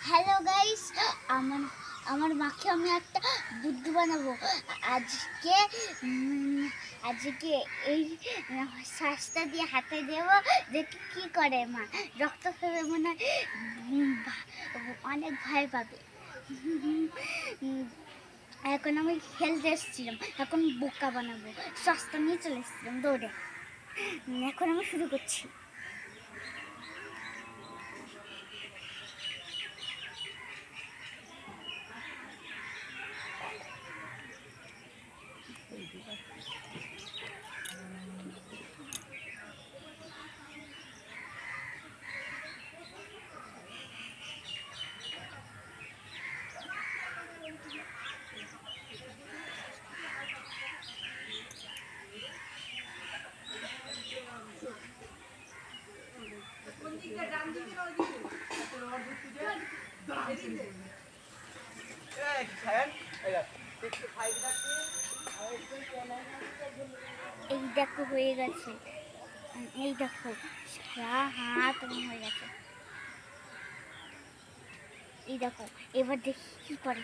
Hello guys, আমার আমার মাকে আমি একটা বুদ্ধি বানাবো আজকে। আজকে এই শ্বাসটা দিয়ে হাতে দেব, দেখি কি করে মা। রক্ত খেবে মনে হয় অনেক ভয় পাবে। এখন আমি খেলতে এসেছিলাম, এখন বোকা বানাবো। শ্বাসটা নিয়ে চলে এসেছিলাম দৌড়ে। এখন আমি শুরু করছি। এই দেখো হয়ে গেছে, এই দেখো সারা হাত এমন হয়ে গেছে। এই দেখো, এবার দেখি কি করে।